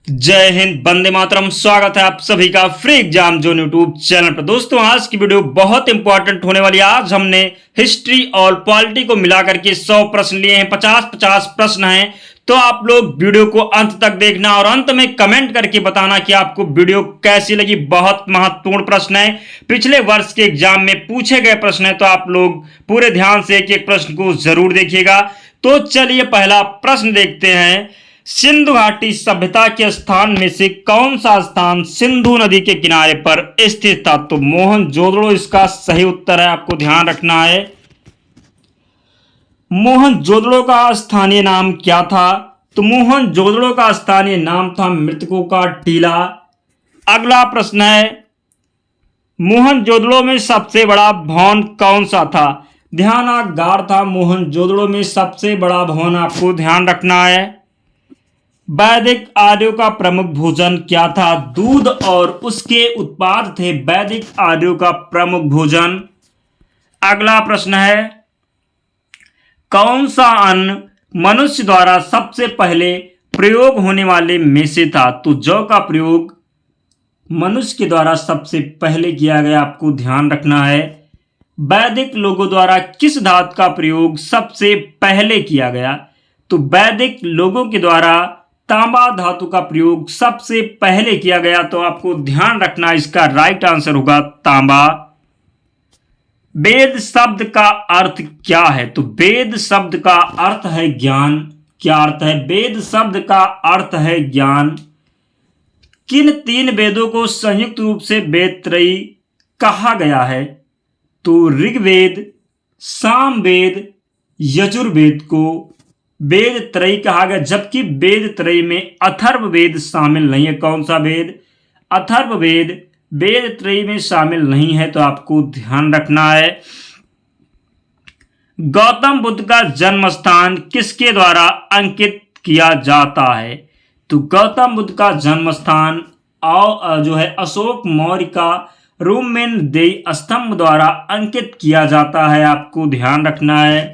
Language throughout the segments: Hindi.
जय हिंद, वंदे मातरम। स्वागत है आप सभी का free exam zone YouTube channel पर। दोस्तों, आज की वीडियो बहुत इंपॉर्टेंट होने वाली है। आज हमने हिस्ट्री और पॉलिटी को मिलाकर के 100 प्रश्न लिए हैं। 50-50 प्रश्न हैं, तो आप लोग वीडियो को अंत तक देखना और अंत में कमेंट करके बताना कि आपको वीडियो कैसी लगी। बहुत महत्वपूर्ण प्रश्न है, पिछले वर्ष के एग्जाम में पूछे गए प्रश्न है, तो आप लोग पूरे ध्यान से एक एक प्रश्न को जरूर देखिएगा। तो चलिए पहला प्रश्न देखते हैं। सिंधु घाटी सभ्यता के स्थान में से कौन सा स्थान सिंधु नदी के किनारे पर स्थित था? तो मोहनजोदड़ो इसका सही उत्तर है, आपको ध्यान रखना है। मोहनजोदड़ो का स्थानीय नाम क्या था? तो मोहनजोदड़ो का स्थानीय नाम था मृतकों का टीला। अगला प्रश्न है, मोहनजोदड़ो में सबसे बड़ा भवन कौन सा था? ध्यानागार था मोहनजोदड़ो में सबसे बड़ा भवन, आपको ध्यान रखना है। वैदिक आर्यों का प्रमुख भोजन क्या था? दूध और उसके उत्पाद थे वैदिक आर्यों का प्रमुख भोजन। अगला प्रश्न है, कौन सा अन्न मनुष्य द्वारा सबसे पहले प्रयोग होने वाले में से था? तो जौ का प्रयोग मनुष्य के द्वारा सबसे पहले किया गया, आपको ध्यान रखना है। वैदिक लोगों द्वारा किस धातु का प्रयोग सबसे पहले किया गया? तो वैदिक लोगों के द्वारा तांबा धातु का प्रयोग सबसे पहले किया गया, तो आपको ध्यान रखना इसका राइट आंसर होगा तांबा। वेद शब्द का अर्थ क्या है? तो वेद शब्द का अर्थ है ज्ञान। क्या अर्थ है? वेद शब्द का अर्थ है ज्ञान। किन तीन वेदों को संयुक्त रूप से वेद त्रयी कहा गया है? तो ऋग्वेद, सामवेद, यजुर्वेद को वेद त्रयी कहा गया, जबकि वेद त्रयी में अथर्ववेद शामिल नहीं है। कौन सा वेद? अथर्ववेद वेद त्रयी में शामिल नहीं है, तो आपको ध्यान रखना है। गौतम बुद्ध का जन्म स्थान किसके द्वारा अंकित किया जाता है? तो गौतम बुद्ध का जन्म स्थान जो है अशोक मौर्य का रोमन देय स्तंभ द्वारा अंकित किया जाता है, आपको ध्यान रखना है।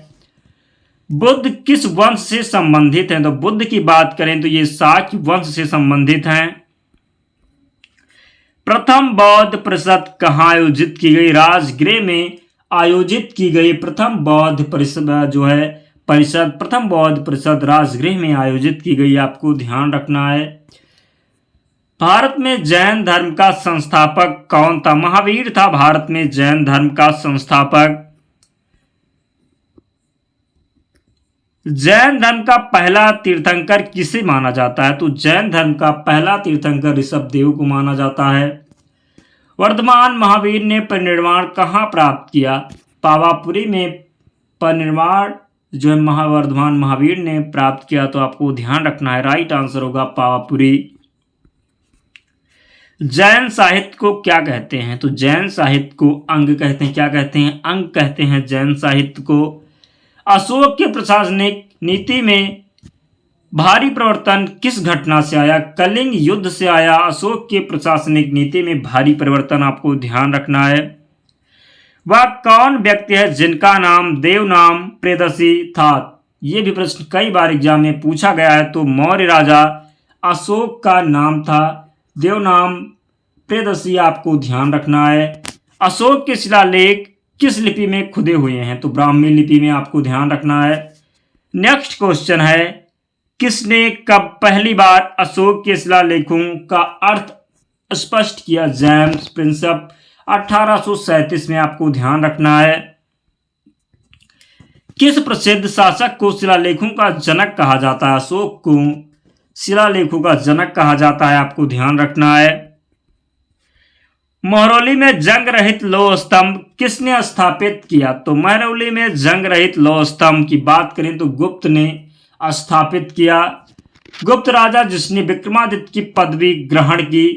बुद्ध किस वंश से संबंधित हैं? तो बुद्ध की बात करें तो ये शाक्य वंश से संबंधित हैं। प्रथम बौद्ध परिषद कहाँ आयोजित की गई? राजगृह में आयोजित की गई प्रथम बौद्ध परिषद जो है प्रथम बौद्ध परिषद राजगृह में आयोजित की गई, आपको ध्यान रखना है। भारत में जैन धर्म का संस्थापक कौन था? महावीर था भारत में जैन धर्म का संस्थापक। जैन धर्म का पहला तीर्थंकर किसे माना जाता है? तो जैन धर्म का पहला तीर्थंकर ऋषभदेव को माना जाता है। वर्धमान महावीर ने परिनिर्वाण कहाँ प्राप्त किया? पावापुरी में परिनिर्वाण जो है वर्धमान महावीर ने प्राप्त किया, तो आपको ध्यान रखना है राइट आंसर होगा पावापुरी। जैन साहित्य को क्या कहते हैं? तो जैन साहित्य को अंग कहते हैं। क्या कहते हैं? अंग कहते हैं जैन साहित्य को। अशोक के प्रशासनिक नीति में भारी परिवर्तन किस घटना से आया? कलिंग युद्ध से आया अशोक के प्रशासनिक नीति में भारी परिवर्तन, आपको ध्यान रखना है। वह कौन व्यक्ति है जिनका नाम देवनाम प्रियदर्शी था? यह भी प्रश्न कई बार एग्जाम में पूछा गया है। तो मौर्य राजा अशोक का नाम था देवनाम प्रियदर्शी, आपको ध्यान रखना है। अशोक के शिलालेख किस लिपि में खुदे हुए हैं? तो ब्राह्मी लिपि में, आपको ध्यान रखना है। नेक्स्ट क्वेश्चन है, किसने कब पहली बार अशोक के शिलालेखों का अर्थ स्पष्ट किया? जेम्स प्रिंसेप 1837 में, आपको ध्यान रखना है। किस प्रसिद्ध शासक को शिलालेखों का जनक कहा जाता है? अशोक को शिलालेखों का जनक कहा जाता है, आपको ध्यान रखना है। महरौली में जंग रहित लौह स्तंभ किसने स्थापित किया? तो महरौली में जंग रहित लौह स्तंभ की बात करें तो गुप्त ने स्थापित किया। गुप्त राजा जिसने विक्रमादित्य की पदवी ग्रहण की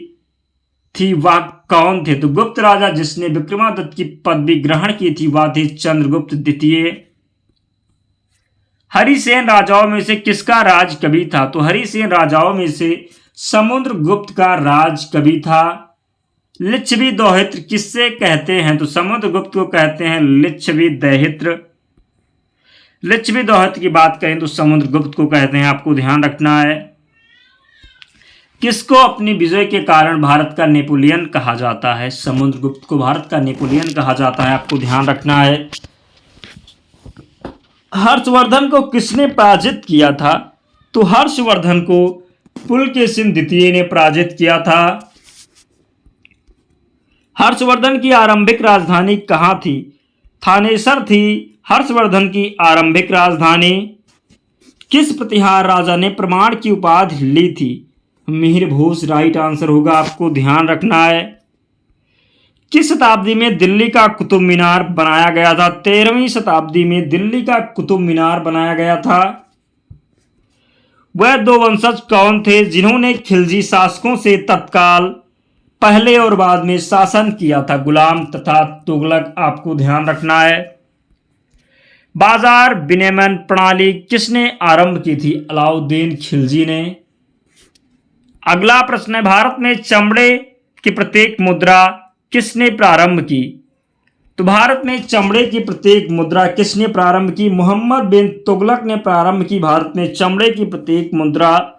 थी वह कौन थे? तो गुप्त राजा जिसने विक्रमादित्य की पदवी ग्रहण की थी वह थे चंद्रगुप्त द्वितीय। हरिसेन राजाओं में से किसका राज कवि था? तो हरिसेन राजाओं में से समुद्रगुप्त का राज कवि था। लिच्छवी दोहित्र किससे कहते हैं? तो समुद्रगुप्त को कहते हैं लिच्छवी दोहित्र। लिच्छवी दोहित्र की बात करें तो समुद्रगुप्त को कहते हैं, आपको ध्यान रखना है। किसको अपनी विजय के कारण भारत का नेपोलियन कहा जाता है? समुद्रगुप्त को भारत का नेपोलियन कहा जाता है, आपको ध्यान रखना है। हर्षवर्धन को किसने पराजित किया था? तो हर्षवर्धन को पुलकेशिन द्वितीय ने पराजित किया था। हर्षवर्धन की आरंभिक राजधानी कहाँ थी? थानेसर थी हर्षवर्धन की आरंभिक राजधानी। किस प्रतिहार राजा ने प्रमाण की उपाधि ली थी? मिहिर भोज राइट आंसर होगा, आपको ध्यान रखना है। किस शताब्दी में दिल्ली का कुतुब मीनार बनाया गया था? 13वीं शताब्दी में दिल्ली का कुतुब मीनार बनाया गया था। वह दो वंशज कौन थे जिन्होंने खिलजी शासकों से तत्काल पहले और बाद में शासन किया था? गुलाम तथा तुगलक, आपको ध्यान रखना है। बाजार विनिमय प्रणाली किसने आरंभ की थी? अलाउद्दीन खिलजी ने। अगला प्रश्न है, भारत में चमड़े की प्रत्येक मुद्रा किसने प्रारंभ की? तो भारत में चमड़े की प्रत्येक मुद्रा किसने प्रारंभ की? मोहम्मद बिन तुगलक ने प्रारंभ की भारत में चमड़े की प्रत्येक मुद्रा।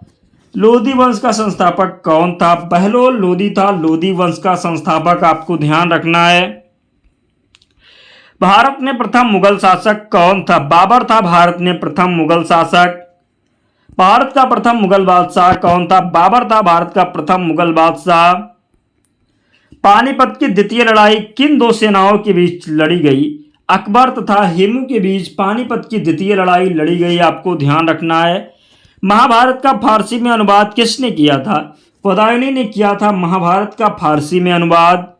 लोधी वंश का संस्थापक कौन था? बहलोल लोधी था लोधी वंश का संस्थापक, आपको ध्यान रखना है। भारत में प्रथम मुगल शासक कौन था? बाबर था भारत में प्रथम मुगल शासक। भारत का प्रथम मुगल बादशाह कौन था? बाबर था भारत का प्रथम मुगल बादशाह। पानीपत की द्वितीय लड़ाई किन दो सेनाओं के बीच लड़ी गई? अकबर तथा हेमू के बीच पानीपत की द्वितीय लड़ाई लड़ी गई, आपको ध्यान रखना है। महाभारत का फारसी में अनुवाद किसने किया था? हुदायूनी ने किया था महाभारत का फारसी में अनुवाद।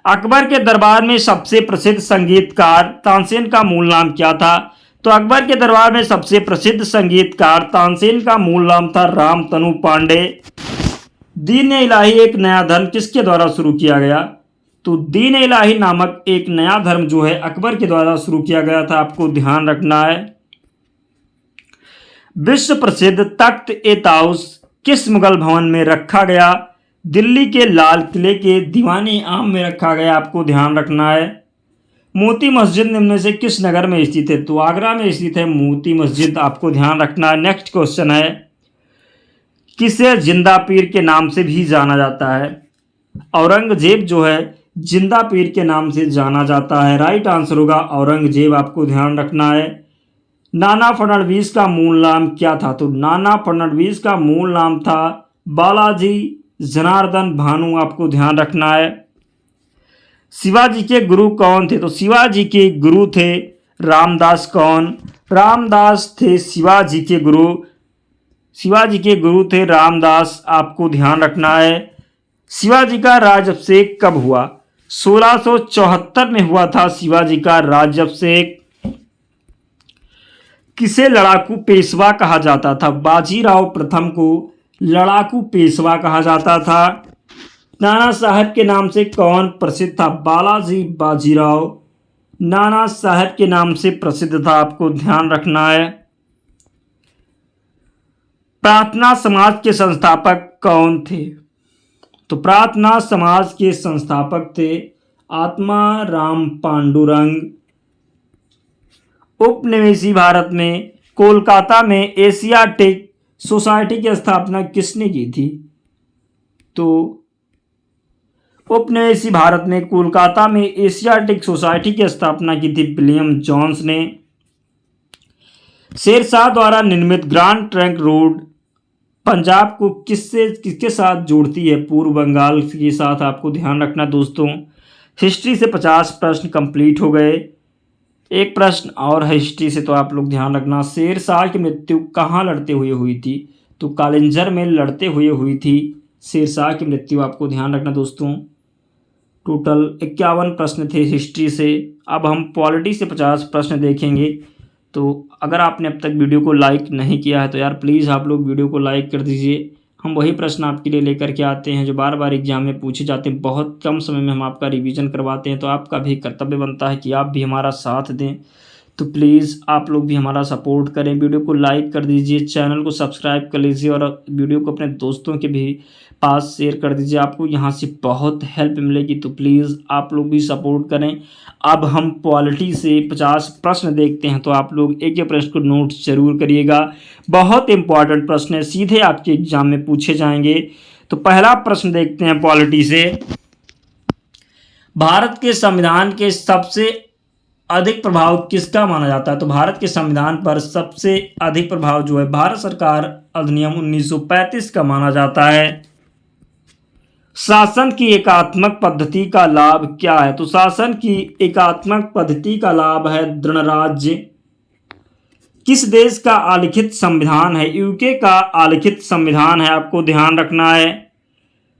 अकबर के दरबार में सबसे प्रसिद्ध संगीतकार तानसेन का मूल नाम क्या था? तो अकबर के दरबार में सबसे प्रसिद्ध संगीतकार तानसेन का मूल नाम था रामतनु पांडे। दीन इलाही एक नया धर्म किसके द्वारा शुरू किया गया? तो दीन इलाही नामक एक नया धर्म जो है अकबर के द्वारा शुरू किया गया था, आपको ध्यान रखना है। विश्व प्रसिद्ध तख्त ए ताउस किस मुगल भवन में रखा गया? दिल्ली के लाल किले के दीवाने आम में रखा गया, आपको ध्यान रखना है। मोती मस्जिद निम्न से किस नगर में स्थित है? तो आगरा में स्थित है मोती मस्जिद, आपको ध्यान रखना है। नेक्स्ट क्वेश्चन है, किसे जिंदा पीर के नाम से भी जाना जाता है? औरंगजेब जो है जिंदा पीर के नाम से जाना जाता है, राइट आंसर होगा औरंगजेब, आपको ध्यान रखना है। नाना फडणवीस का मूल नाम क्या था? तो नाना फडणवीस का मूल नाम था बालाजी जनार्दन भानु, आपको ध्यान रखना है। शिवाजी के गुरु कौन थे? तो शिवाजी के गुरु थे रामदास। कौन? रामदास थे शिवाजी के गुरु। शिवाजी के गुरु थे रामदास, आपको ध्यान रखना है। शिवाजी का राज्याभिषेक कब हुआ? 1674 में हुआ था शिवाजी का राज्याभिषेक। किसे लड़ाकू पेशवा कहा जाता था? बाजीराव प्रथम को लड़ाकू पेशवा कहा जाता था। नाना साहब के नाम से कौन प्रसिद्ध था? बालाजी बाजीराव नाना साहब के नाम से प्रसिद्ध था, आपको ध्यान रखना है। प्रार्थना समाज के संस्थापक कौन थे? तो प्रार्थना समाज के संस्थापक थे आत्मा राम पांडुरंग। उपनिवेशी भारत में कोलकाता में एशियाटिक सोसाइटी की स्थापना किसने की थी? तो उपनिवेशी भारत में कोलकाता में एशियाटिक सोसाइटी की स्थापना की थी विलियम जोन्स ने। शेरशाह द्वारा निर्मित ग्रैंड ट्रंक रोड पंजाब को किसके साथ जोड़ती है? पूर्व बंगाल के साथ, आपको ध्यान रखना दोस्तों। हिस्ट्री से 50 प्रश्न कंप्लीट हो गए। एक प्रश्न और है हिस्ट्री से, तो आप लोग ध्यान रखना। शेरशाह की मृत्यु कहाँ लड़ते हुए हुई थी? तो कालिंजर में लड़ते हुए हुई थी शेरशाह की मृत्यु, आपको ध्यान रखना दोस्तों। टोटल 51 प्रश्न थे हिस्ट्री से। अब हम पॉलिटी से 50 प्रश्न देखेंगे। तो अगर आपने अब तक वीडियो को लाइक नहीं किया है तो यार प्लीज़ आप लोग वीडियो को लाइक कर दीजिए। हम वही प्रश्न आपके लिए लेकर के आते हैं जो बार बार एग्जाम में पूछे जाते हैं। बहुत कम समय में हम आपका रिवीजन करवाते हैं, तो आपका भी कर्तव्य बनता है कि आप भी हमारा साथ दें। तो प्लीज़ आप लोग भी हमारा सपोर्ट करें, वीडियो को लाइक कर दीजिए, चैनल को सब्सक्राइब कर लीजिए और वीडियो को अपने दोस्तों के भी पास शेयर कर दीजिए। आपको यहाँ से बहुत हेल्प मिलेगी, तो प्लीज़ आप लोग भी सपोर्ट करें। अब हम पॉलिटी से 50 प्रश्न देखते हैं, तो आप लोग एक एक प्रश्न को नोट जरूर करिएगा। बहुत इंपॉर्टेंट प्रश्न है, सीधे आपके एग्जाम में पूछे जाएंगे। तो पहला प्रश्न देखते हैं पॉलिटी से। भारत के संविधान के सबसे अधिक प्रभाव किसका माना जाता है? तो भारत के संविधान पर सबसे अधिक प्रभाव जो है भारत सरकार अधिनियम 1935 का माना जाता है। शासन की एकात्मक पद्धति का लाभ क्या है? तो शासन की एकात्मक पद्धति का लाभ है दृढ़ राज्य। किस देश का आलिखित संविधान है? यूके का आलिखित संविधान है, आपको ध्यान रखना है।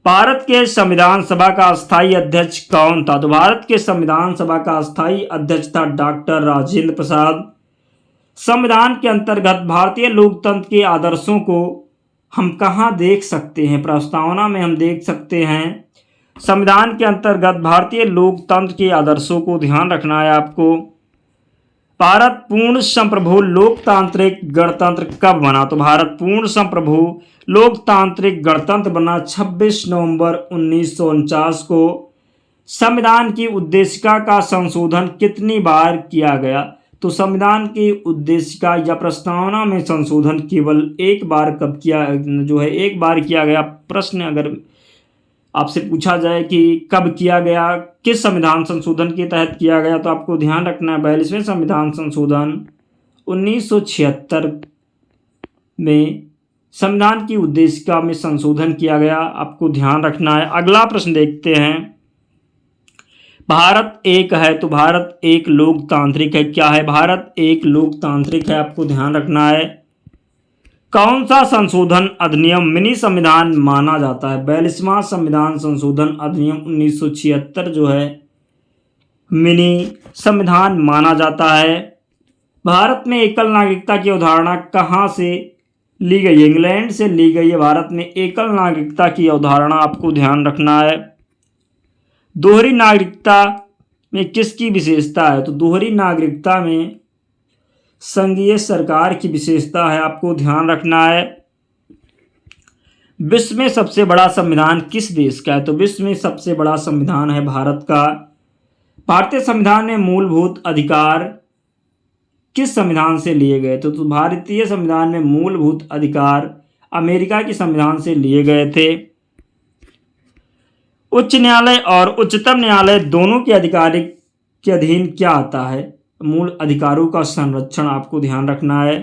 भारत के संविधान सभा का अस्थायी अध्यक्ष कौन था? तो भारत के संविधान सभा का अस्थायी अध्यक्ष था डॉक्टर राजेंद्र प्रसाद। संविधान के अंतर्गत भारतीय लोकतंत्र के आदर्शों को हम कहाँ देख सकते हैं? प्रस्तावना में हम देख सकते हैं। संविधान के अंतर्गत भारतीय लोकतंत्र के आदर्शों को ध्यान रखना है आपको। भारत पूर्ण संप्रभु लोकतांत्रिक गणतंत्र कब बना? तो भारत पूर्ण संप्रभु लोकतांत्रिक गणतंत्र बना 26 नवंबर 1949 को। संविधान की उद्देशिका का संशोधन कितनी बार किया गया? तो संविधान की उद्देशिका या प्रस्तावना में संशोधन केवल एक बार कब किया एक बार किया गया। प्रश्न अगर आपसे पूछा जाए कि कब किया गया, किस संविधान संशोधन के तहत किया गया, तो आपको ध्यान रखना है 42वें संविधान संशोधन 1976 में संविधान की उद्देशिका में संशोधन किया गया, आपको ध्यान रखना है। अगला प्रश्न देखते हैं। भारत एक है, तो भारत एक लोकतांत्रिक है। क्या है? भारत एक लोकतांत्रिक है, आपको ध्यान रखना है। कौन सा संशोधन अधिनियम मिनी संविधान माना जाता है? 42वां संविधान संशोधन अधिनियम 1976 जो है मिनी संविधान माना जाता है। भारत में एकल नागरिकता की अवधारणा कहाँ से ली गई? इंग्लैंड से ली गई है। भारत में एकल नागरिकता की अवधारणा, आपको ध्यान रखना है। दोहरी नागरिकता में किसकी विशेषता है? तो दोहरी नागरिकता में संघीय सरकार की विशेषता है, आपको ध्यान रखना है। विश्व में सबसे बड़ा संविधान किस देश का है? तो विश्व में सबसे बड़ा संविधान है भारत का। भारतीय संविधान में मूलभूत अधिकार किस संविधान से लिए गए? तो भारतीय संविधान में मूलभूत अधिकार अमेरिका के संविधान से लिए गए थे। उच्च न्यायालय और उच्चतम न्यायालय दोनों के आधिकारिक के अधीन क्या आता है? मूल अधिकारों का संरक्षण, आपको ध्यान रखना है।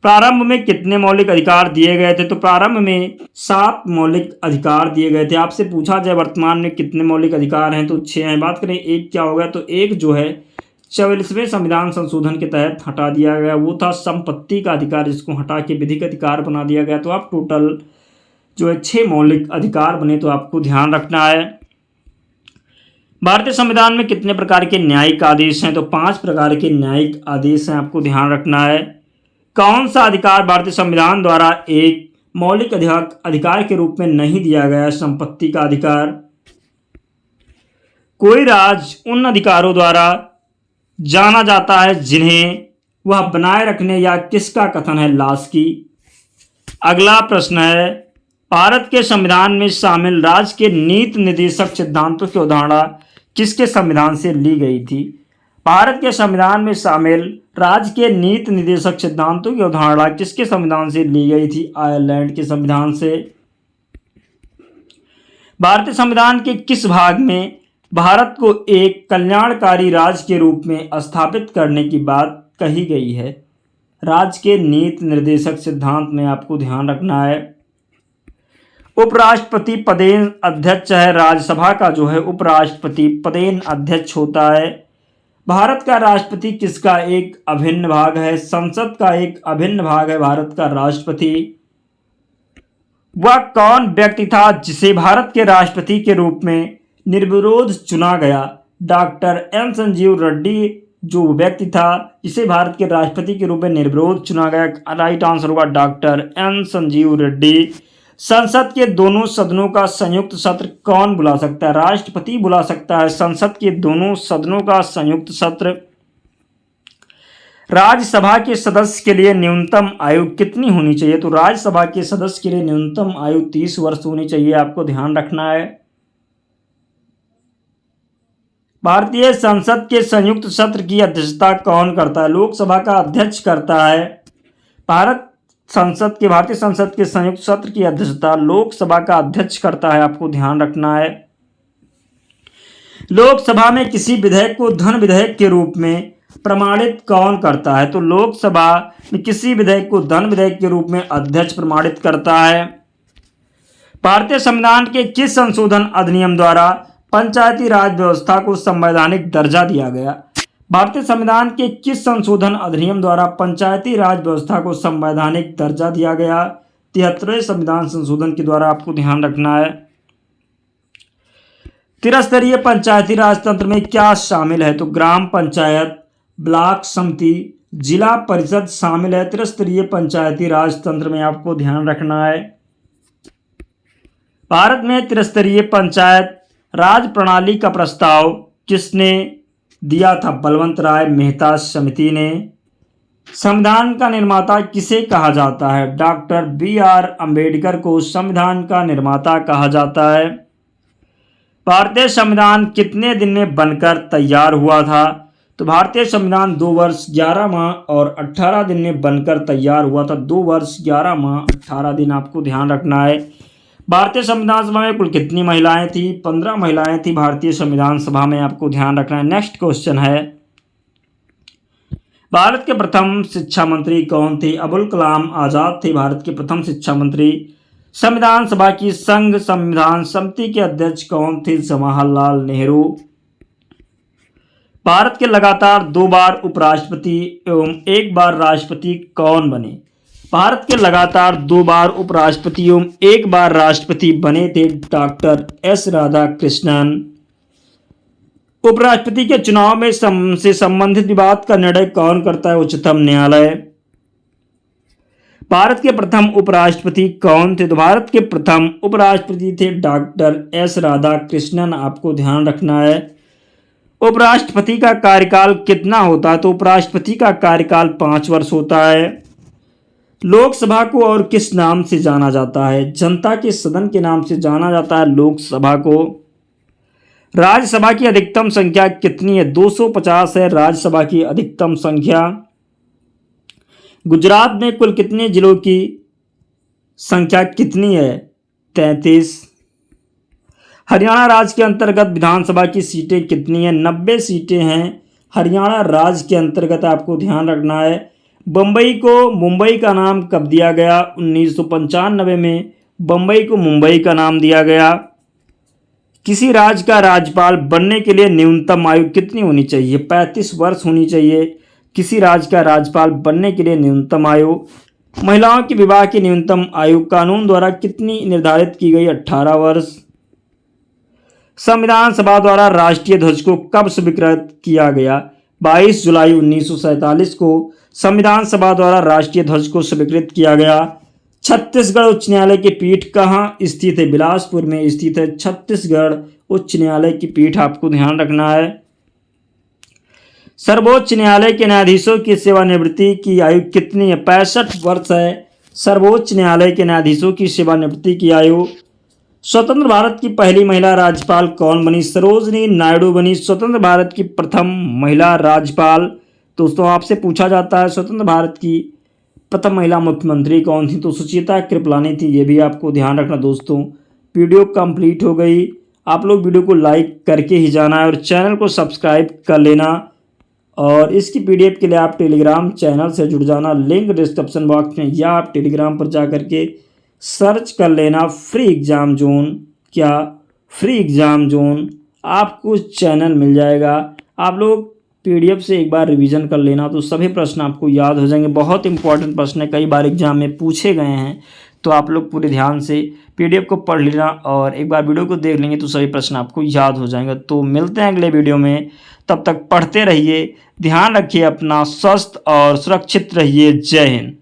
प्रारंभ में कितने मौलिक अधिकार दिए गए थे? तो प्रारंभ में 7 मौलिक अधिकार दिए गए थे। आपसे पूछा जाए वर्तमान में कितने मौलिक अधिकार हैं, तो 6 हैं। बात करें एक क्या होगा, तो एक जो है 44वें संविधान संशोधन के तहत हटा दिया गया, वो था संपत्ति का अधिकार, जिसको हटा के विधिक अधिकार बना दिया गया। तो आप टोटल जो है 6 मौलिक अधिकार बने, तो आपको ध्यान रखना है। भारतीय संविधान में कितने प्रकार के न्यायिक आदेश हैं? तो 5 प्रकार के न्यायिक आदेश हैं, आपको ध्यान रखना है। कौन सा अधिकार भारतीय संविधान द्वारा एक मौलिक अधिकार के रूप में नहीं दिया गया? संपत्ति का अधिकार। कोई राज्य उन अधिकारों द्वारा जाना जाता है जिन्हें वह बनाए रखने या किसका कथन है? लास्की। अगला प्रश्न है, भारत के संविधान में शामिल राज्य के नीति निर्देशक सिद्धांतों की अवधारणा किसके संविधान से ली गई थी? भारत के संविधान में शामिल राज्य के नीति निर्देशक सिद्धांतों की अवधारणा किसके संविधान से ली गई थी? आयरलैंड के संविधान से। भारतीय संविधान के किस भाग में भारत को एक कल्याणकारी राज्य के रूप में स्थापित करने की बात कही गई है? राज्य के नीति निर्देशक सिद्धांत में, आपको ध्यान रखना है। उपराष्ट्रपति पदेन अध्यक्ष है, राज्यसभा का जो है उपराष्ट्रपति पदेन अध्यक्ष होता है। भारत का राष्ट्रपति किसका एक अभिन्न भाग है? संसद का एक अभिन्न भाग है भारत का राष्ट्रपति। वह कौन व्यक्ति था जिसे भारत के राष्ट्रपति के रूप में निर्विरोध चुना गया? डॉक्टर एन संजीव रेड्डी जो व्यक्ति था जिसे भारत के राष्ट्रपति के रूप में निर्विरोध चुना गया। राइट आंसर होगा डॉक्टर एन संजीव रेड्डी। संसद के दोनों सदनों का संयुक्त सत्र कौन बुला सकता है? राष्ट्रपति बुला सकता है संसद के दोनों सदनों का संयुक्त सत्र। राज्यसभा के सदस्य के लिए न्यूनतम आयु कितनी होनी चाहिए? तो राज्यसभा के सदस्य के लिए न्यूनतम आयु 30 वर्ष होनी चाहिए, आपको ध्यान रखना है। भारतीय संसद के संयुक्त सत्र की अध्यक्षता कौन करता है? लोकसभा का अध्यक्ष करता है। भारतीय संसद के संयुक्त सत्र की अध्यक्षता लोकसभा का अध्यक्ष करता है, आपको ध्यान रखना है। लोकसभा में किसी विधेयक को धन विधेयक के रूप में प्रमाणित कौन करता है? तो लोकसभा में किसी विधेयक को धन विधेयक के रूप में अध्यक्ष प्रमाणित करता है। भारतीय संविधान के किस संशोधन अधिनियम द्वारा पंचायती राज व्यवस्था को संवैधानिक दर्जा दिया गया? भारतीय संविधान के किस संशोधन अधिनियम द्वारा पंचायती राज व्यवस्था को संवैधानिक दर्जा दिया गया? 73वें संविधान संशोधन के द्वारा, आपको ध्यान रखना है। त्रिस्तरीय पंचायती राज तंत्र में क्या शामिल है? तो ग्राम पंचायत, ब्लॉक समिति, जिला परिषद शामिल है त्रिस्तरीय पंचायती राज तंत्र में, आपको ध्यान रखना है। भारत में त्रिस्तरीय पंचायत राज प्रणाली का प्रस्ताव किसने दिया था? बलवंत राय मेहता समिति ने। संविधान का निर्माता किसे कहा जाता है? डॉक्टर BR अम्बेडकर को संविधान का निर्माता कहा जाता है। भारतीय संविधान कितने दिन में बनकर तैयार हुआ था? तो भारतीय संविधान 2 वर्ष 11 माह और 18 दिन में बनकर तैयार हुआ था। 2 वर्ष 11 माह 18 दिन, आपको ध्यान रखना है। भारतीय संविधान सभा में कुल कितनी महिलाएं थी? 15 महिलाएं थी भारतीय संविधान सभा में, आपको ध्यान रखना है। नेक्स्ट क्वेश्चन है, भारत के प्रथम शिक्षा मंत्री कौन थे? अबुल कलाम आजाद थे भारत के प्रथम शिक्षा मंत्री। संविधान सभा की संघ संविधान समिति के अध्यक्ष कौन थे? जवाहरलाल नेहरू। भारत के लगातार 2 बार उपराष्ट्रपति एवं 1 बार राष्ट्रपति कौन बने? भारत के लगातार 2 बार उपराष्ट्रपति एवं 1 बार राष्ट्रपति बने थे डॉक्टर S राधाकृष्णन। उपराष्ट्रपति के चुनाव में से संबंधित विवाद का निर्णय कौन करता है? उच्चतम न्यायालय। भारत के प्रथम उपराष्ट्रपति कौन थे? तो भारत के प्रथम उपराष्ट्रपति थे डॉक्टर S राधाकृष्णन, आपको ध्यान रखना है। उपराष्ट्रपति का कार्यकाल कितना होता है? तो उपराष्ट्रपति का कार्यकाल 5 वर्ष होता है। लोकसभा को और किस नाम से जाना जाता है? जनता के सदन के नाम से जाना जाता है लोकसभा को। राज्यसभा की अधिकतम संख्या कितनी है? 250 है राज्यसभा की अधिकतम संख्या। गुजरात में कुल कितने जिलों की संख्या कितनी है? 33। हरियाणा राज्य के अंतर्गत विधानसभा की सीटें कितनी हैं? 90 सीटें हैं हरियाणा राज्य के अंतर्गत, आपको ध्यान रखना है। बम्बई को मुंबई का नाम कब दिया गया? 1995 में बम्बई को मुंबई का नाम दिया गया। किसी राज्य का राज्यपाल बनने के लिए न्यूनतम आयु कितनी होनी चाहिए? 35 वर्ष होनी चाहिए किसी राज्य का राज्यपाल बनने के लिए न्यूनतम आयु। महिलाओं के विवाह की न्यूनतम आयु कानून द्वारा कितनी निर्धारित की गई? 18 वर्ष। संविधान सभा द्वारा राष्ट्रीय ध्वज को कब स्वीकृत किया गया? 22 जुलाई 1947 को संविधान सभा द्वारा राष्ट्रीय ध्वज को स्वीकृत किया गया। छत्तीसगढ़ उच्च न्यायालय की पीठ कहाँ स्थित है? बिलासपुर में स्थित है छत्तीसगढ़ उच्च न्यायालय की पीठ, आपको ध्यान रखना है। सर्वोच्च न्यायालय के न्यायाधीशों की सेवानिवृत्ति की आयु कितनी है? 65 वर्ष है सर्वोच्च न्यायालय के न्यायाधीशों की सेवानिवृत्ति की आयु। स्वतंत्र भारत की पहली महिला राज्यपाल कौन बनी? सरोजनी नायडू बनी स्वतंत्र भारत की प्रथम महिला राज्यपाल। दोस्तों आपसे पूछा जाता है स्वतंत्र भारत की प्रथम महिला मुख्यमंत्री कौन थी? तो सुचेता कृपलानी थी, ये भी आपको ध्यान रखना। दोस्तों वीडियो कंप्लीट हो गई, आप लोग वीडियो को लाइक करके ही जाना है और चैनल को सब्सक्राइब कर लेना। और इसकी PDF के लिए आप टेलीग्राम चैनल से जुड़ जाना, लिंक डिस्क्रिप्शन बॉक्स में, या आप टेलीग्राम पर जा करके सर्च कर लेना फ्री एग्ज़ाम जोन। क्या फ्री एग्ज़ाम जोन, आपको चैनल मिल जाएगा। आप लोग PDF से एक बार रिवीजन कर लेना तो सभी प्रश्न आपको याद हो जाएंगे। बहुत इंपॉर्टेंट प्रश्न है, कई बार एग्जाम में पूछे गए हैं, तो आप लोग पूरे ध्यान से PDF को पढ़ लेना और एक बार वीडियो को देख लेंगे तो सभी प्रश्न आपको याद हो जाएंगे। तो मिलते हैं अगले वीडियो में, तब तक पढ़ते रहिए, ध्यान रखिए अपना, स्वस्थ और सुरक्षित रहिए। जय हिंद।